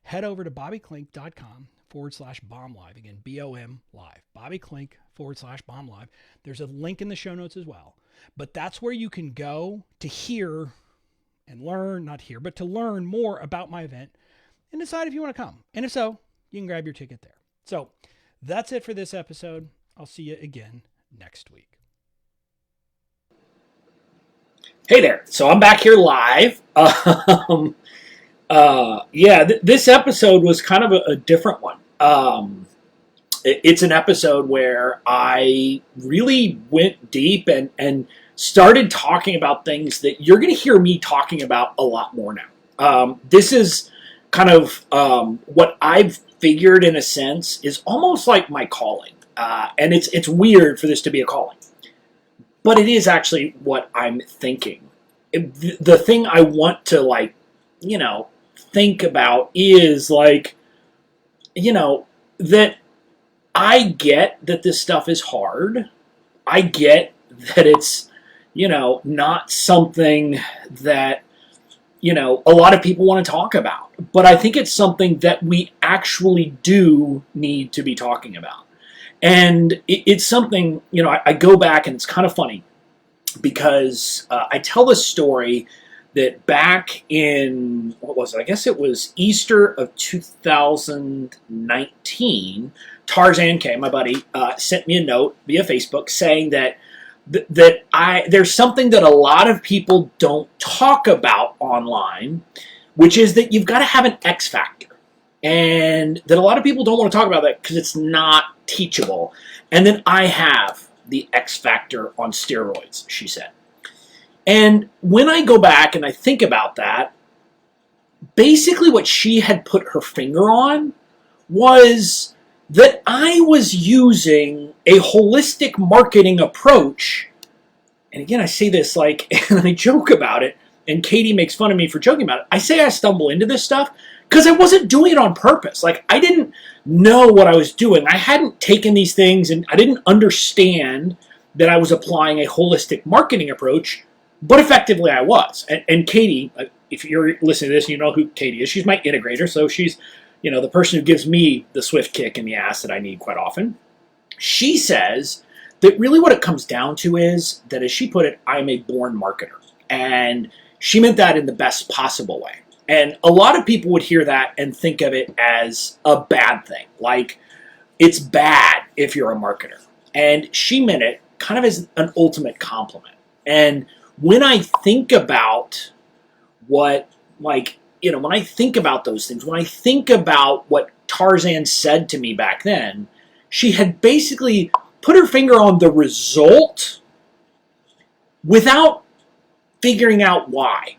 Speaker 2: head over to bobbyklink.com/bomb live. Again, BOM live. bobbyklink.com/bomb live. There's a link in the show notes as well. But that's where you can go to hear and learn, not hear, but to learn more about my event and decide if you want to come. And if so, you can grab your ticket there. So that's it for this episode. I'll see you again next week.
Speaker 1: Hey there. So I'm back here live. This episode was kind of a different one. It's an episode where I really went deep and started talking about things that you're going to hear me talking about a lot more now. This is kind of what I've figured, in a sense, is almost like my calling. And it's weird for this to be a calling. But it is actually what I'm thinking. The thing I want to, think about is, that I get that this stuff is hard. I get that it's, not something that, a lot of people want to talk about. But I think it's something that we actually do need to be talking about. And it's something, I go back and it's kind of funny because I tell this story that back in, I guess it was Easter of 2019, Tarzan K, my buddy, sent me a note via Facebook saying that there's something that a lot of people don't talk about online, which is that you've got to have an X factor. And that a lot of people don't want to talk about that because it's not teachable. And then I have the X factor on steroids, she said. And when I go back and I think about that, basically what she had put her finger on was that I was using a holistic marketing approach. And again, I say this and I joke about it, and Katie makes fun of me for joking about it. I say I stumble into this stuff because I wasn't doing it on purpose. I didn't know what I was doing. I hadn't taken these things and I didn't understand that I was applying a holistic marketing approach, but effectively I was. And Katie, if you're listening to this, you know who Katie is. She's my integrator, so she's the person who gives me the swift kick in the ass that I need quite often. She says that really what it comes down to is that, as she put it, I'm a born marketer. And she meant that in the best possible way. And a lot of people would hear that and think of it as a bad thing. It's bad if you're a marketer. And she meant it kind of as an ultimate compliment. And when I think about when I think about those things, when I think about what Tarzan said to me back then, she had basically put her finger on the result without figuring out why.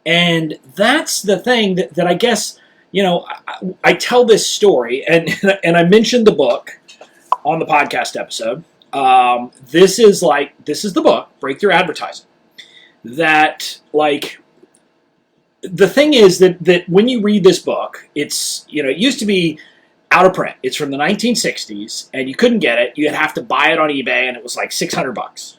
Speaker 1: And that's the thing that I guess, I tell this story, and I mentioned the book on the podcast episode. This is the book, Breakthrough Advertising. That, the thing is that when you read this book, it's, it used to be out of print. It's from the 1960s, and you couldn't get it. You'd have to buy it on eBay, and it was $600.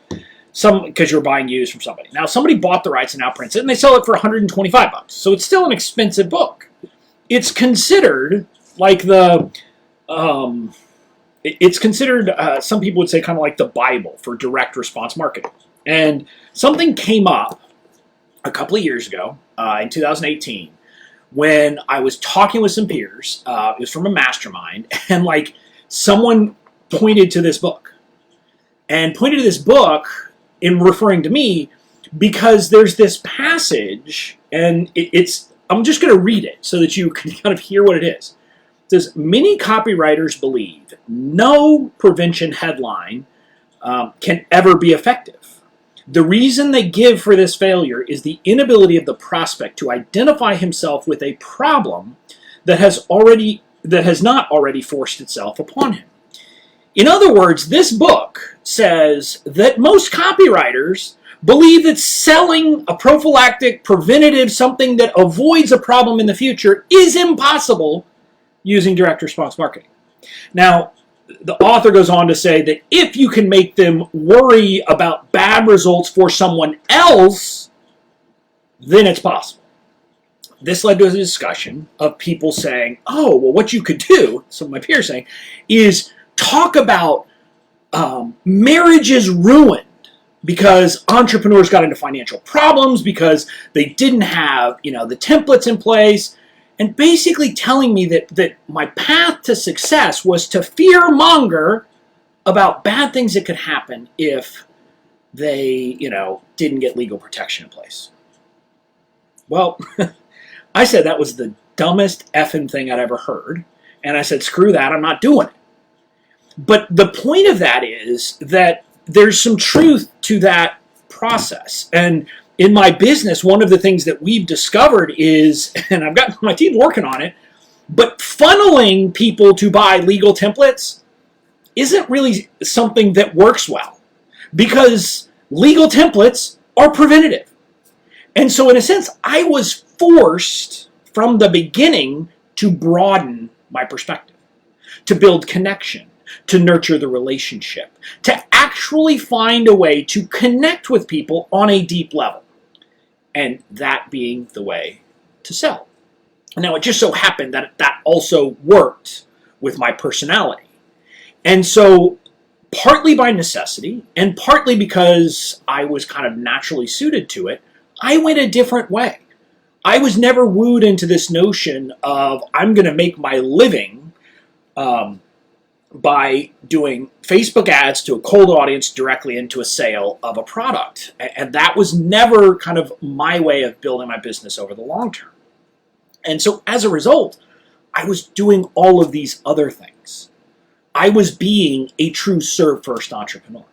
Speaker 1: Because you were buying used from somebody. Now, somebody bought the rights and now prints it, and they sell it for $125. So it's still an expensive book. It's considered it's considered, some people would say, kind of like the Bible for direct response marketing. And something came up a couple of years ago, in 2018, when I was talking with some peers. It was from a mastermind, and someone pointed to this book. And pointed to this book in referring to me because there's this passage, and I'm just going to read it so that you can kind of hear what it is. It says, many copywriters believe no prevention headline can ever be effective. The reason they give for this failure is the inability of the prospect to identify himself with a problem that has not already forced itself upon him. In other words, this book says that most copywriters believe that selling a prophylactic, preventative, something that avoids a problem in the future is impossible using direct response marketing. Now, the author goes on to say that if you can make them worry about bad results for someone else, then it's possible. This led to a discussion of people saying, oh, well, what you could do, some of my peers saying, is talk about marriages ruined because entrepreneurs got into financial problems because they didn't have, the templates in place, and basically telling me that my path to success was to fear-monger about bad things that could happen if they, didn't get legal protection in place. Well, I said that was the dumbest effing thing I'd ever heard. And I said, screw that, I'm not doing it. But the point of that is that there's some truth to that process. And in my business, one of the things that we've discovered is, and I've got my team working on it, but funneling people to buy legal templates isn't really something that works well, because legal templates are preventative. And so in a sense, I was forced from the beginning to broaden my perspective, to build connection, to nurture the relationship, to actually find a way to connect with people on a deep level. And that being the way to sell. Now, it just so happened that that also worked with my personality. And so, partly by necessity, and partly because I was kind of naturally suited to it, I went a different way. I was never wooed into this notion of I'm going to make my living by doing Facebook ads to a cold audience directly into a sale of a product. And that was never kind of my way of building my business over the long term. And so as a result, I was doing all of these other things. I was being a true serve-first entrepreneur.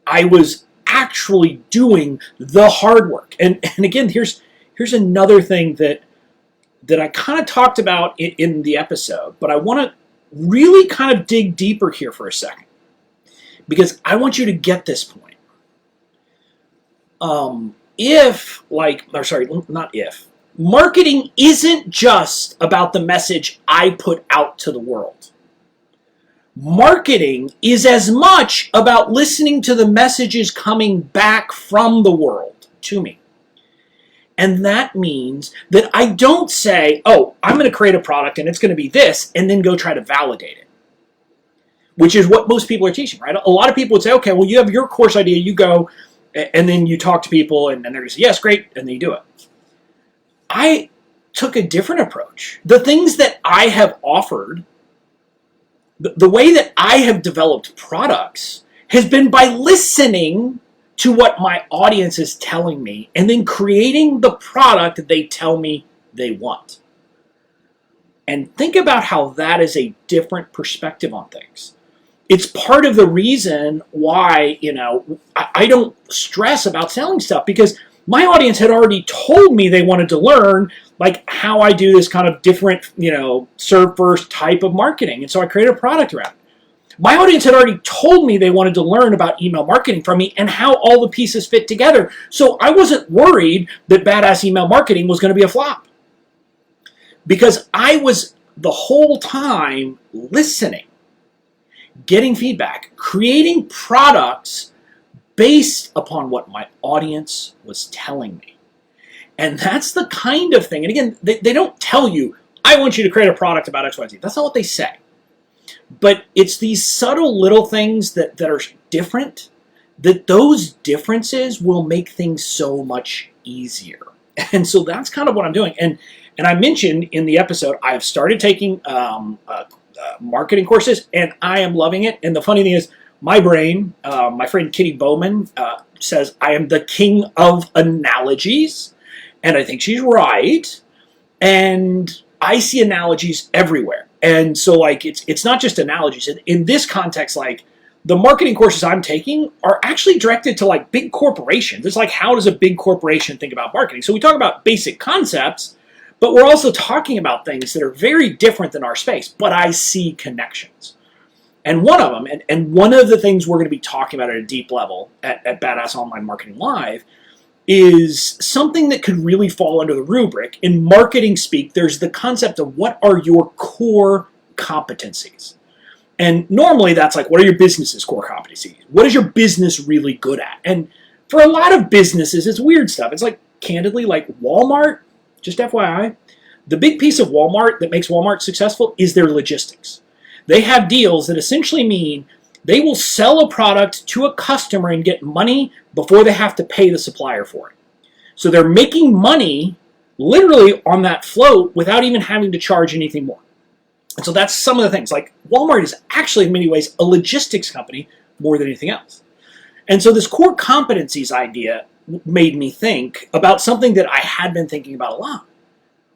Speaker 1: I was actually doing the hard work. And again, here's another thing that I kind of talked about in the episode, but I want to really kind of dig deeper here for a second, because I want you to get this point. Marketing isn't just about the message I put out to the world. Marketing is as much about listening to the messages coming back from the world to me. And that means that I don't say, oh, I'm going to create a product and it's going to be this, and then go try to validate it, which is what most people are teaching, right? A lot of people would say, okay, well, you have your course idea, you go, and then you talk to people, and then they're going to say, yes, great, and then you do it. I took a different approach. The things that I have offered, the way that I have developed products has been by listening to what my audience is telling me and then creating the product they tell me they want. And think about how that is a different perspective on things. It's part of the reason why, I don't stress about selling stuff, because my audience had already told me they wanted to learn like how I do this kind of different, serve first type of marketing. And so I created a product around it. My audience had already told me they wanted to learn about email marketing from me and how all the pieces fit together. So I wasn't worried that badass email marketing was going to be a flop, because I was the whole time listening, getting feedback, creating products based upon what my audience was telling me. And that's the kind of thing, and again, they don't tell you, I want you to create a product about XYZ. That's not what they say. But it's these subtle little things that are different, that those differences will make things so much easier. And so that's kind of what I'm doing. And I mentioned in the episode, I've started taking marketing courses, and I am loving it. And the funny thing is, my brain, my friend Kitty Bowman says I am the king of analogies, and I think she's right. And I see analogies everywhere. And so it's not just analogies. In this context, the marketing courses I'm taking are actually directed to big corporations. It's how does a big corporation think about marketing? So we talk about basic concepts, but we're also talking about things that are very different than our space, but I see connections. And one of them, and one of the things we're going to be talking about at a deep level at Badass Online Marketing Live, is something that could really fall under the rubric. In marketing speak, there's the concept of what are your core competencies. And normally that's what are your business's core competencies? What is your business really good at? And for a lot of businesses, it's weird stuff. It's candidly, like Walmart, just FYI, the big piece of Walmart that makes Walmart successful is their logistics. They have deals that essentially mean they will sell a product to a customer and get money before they have to pay the supplier for it. So they're making money literally on that float without even having to charge anything more. And so that's some of the things. Like Walmart is actually in many ways a logistics company more than anything else. And so this core competencies idea made me think about something that I had been thinking about a lot,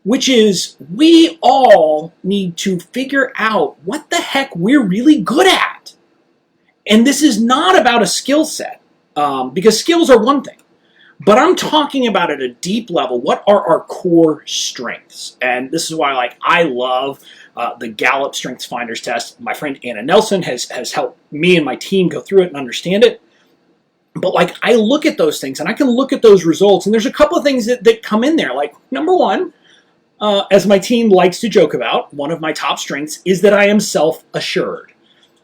Speaker 1: which is we all need to figure out what the heck we're really good at. And this is not about a skill set, because skills are one thing. But I'm talking about at a deep level, what are our core strengths? And this is why I love the Gallup Strengths Finders test. My friend Anna Nelson has helped me and my team go through it and understand it. But I look at those things and I can look at those results, and there's a couple of things that come in there. Like, number one, as my team likes to joke about, one of my top strengths is that I am self-assured.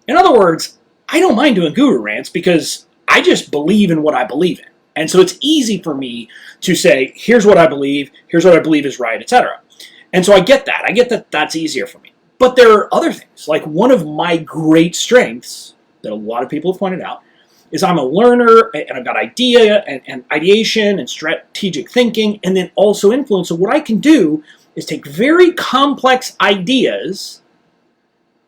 Speaker 1: In other words, I don't mind doing guru rants because I just believe in what I believe in. And so it's easy for me to say, here's what I believe is right, etc. And so I get that. I get that that's easier for me. But there are other things. Like one of my great strengths that a lot of people have pointed out is I'm a learner, and I've got idea and ideation and strategic thinking, and then also influence. So what I can do is take very complex ideas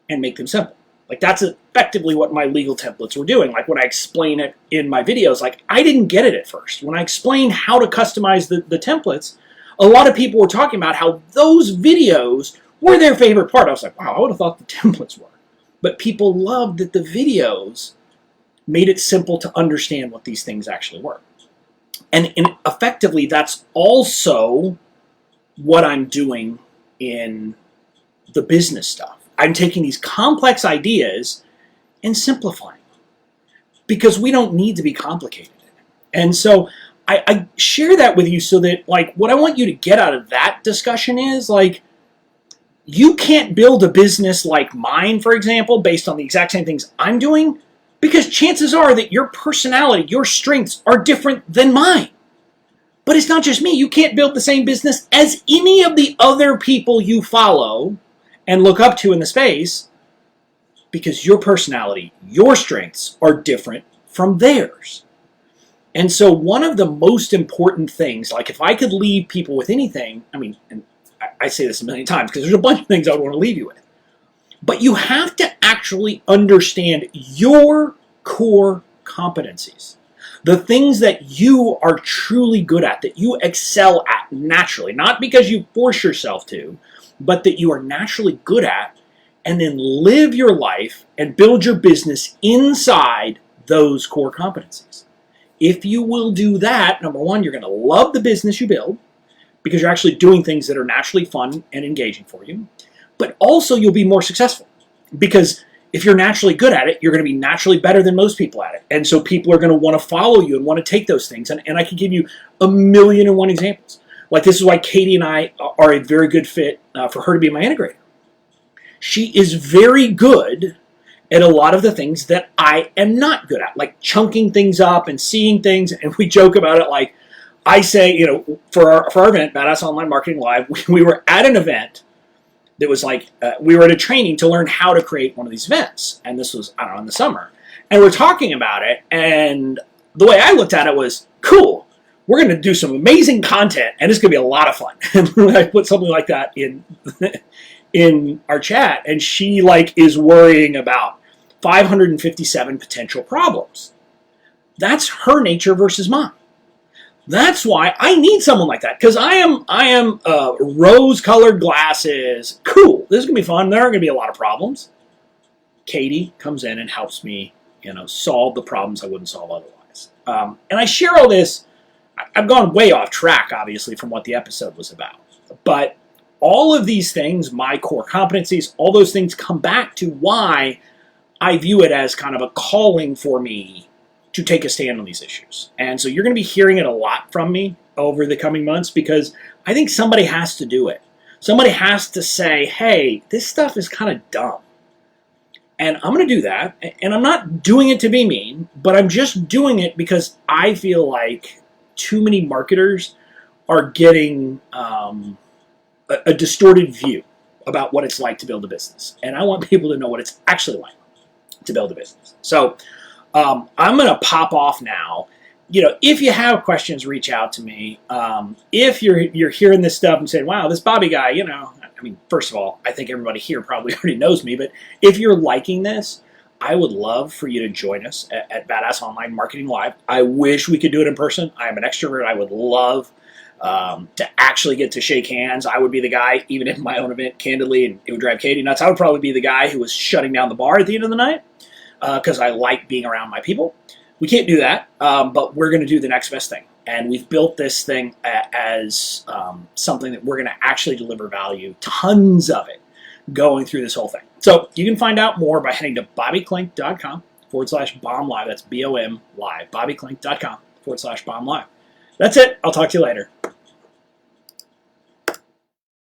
Speaker 1: and make them simple. Like that's effectively what my legal templates were doing. Like when I explain it in my videos, like I didn't get it at first. When I explained how to customize the templates, a lot of people were talking about how those videos were their favorite part. I was like, wow, I would have thought the templates were. But people loved that the videos made it simple to understand what these things actually were. And effectively, that's also what I'm doing in the business stuff. I'm taking these complex ideas and simplifying them because we don't need to be complicated. And so I share that with you so that what I want you to get out of that discussion is you can't build a business like mine, for example, based on the exact same things I'm doing, because chances are that your personality, your strengths are different than mine. But it's not just me. You can't build the same business as any of the other people you follow and look up to in the space because your personality, your strengths are different from theirs. And so one of the most important things, if I could leave people with anything, and I say this a million times because there's a bunch of things I want to leave you with, but you have to actually understand your core competencies. The things that you are truly good at, that you excel at naturally, not because you force yourself to, but that you are naturally good at, and then live your life and build your business inside those core competencies. If you will do that, number one, you're going to love the business you build because you're actually doing things that are naturally fun and engaging for you. But also you'll be more successful because if you're naturally good at it, you're going to be naturally better than most people at it. And so people are going to want to follow you and want to take those things. And I can give you 1,000,001 examples. This is why Katie and I are a very good fit for her to be my integrator. She is very good at a lot of the things that I am not good at, like chunking things up and seeing things. And we joke about it I say, for our event, Badass Online Marketing Live, we were at an event that was we were at a training to learn how to create one of these events. And this was, in the summer. And we're talking about it. And the way I looked at it was, cool, we're going to do some amazing content and it's going to be a lot of fun. And I put something like that in our chat. And she is worrying about 557 potential problems. That's her nature versus mine. That's why I need someone like that, because I am rose-colored glasses. Cool, this is gonna be fun. There are gonna be a lot of problems. Katie comes in and helps me, solve the problems I wouldn't solve otherwise. And I share all this. I've gone way off track, obviously, from what the episode was about. But all of these things, my core competencies, all those things come back to why I view it as kind of a calling for me to take a stand on these issues. And so you're going to be hearing it a lot from me over the coming months because I think somebody has to do it. Somebody has to say, hey, this stuff is kind of dumb. And I'm going to do that. And I'm not doing it to be mean, but I'm just doing it because I feel like too many marketers are getting a distorted view about what it's like to build a business. And I want people to know what it's actually like to build a business. So I'm going to pop off now. If you have questions, reach out to me. If you're hearing this stuff and saying, wow, this Bobby guy, first of all, I think everybody here probably already knows me, but if you're liking this, I would love for you to join us at Badass Online Marketing Live. I wish we could do it in person. I am an extrovert. I would love to actually get to shake hands. I would be the guy, even in my own event, candidly, and it would drive Katie nuts. I would probably be the guy who was shutting down the bar at the end of the night because I like being around my people. We can't do that, but we're going to do the next best thing. And we've built this thing as something that we're going to actually deliver value, tons of it, going through this whole thing. So you can find out more by heading to bobbyklink.com/bomb live. That's BOM live. bobbyklink.com/bomb live. That's it. I'll talk to you later.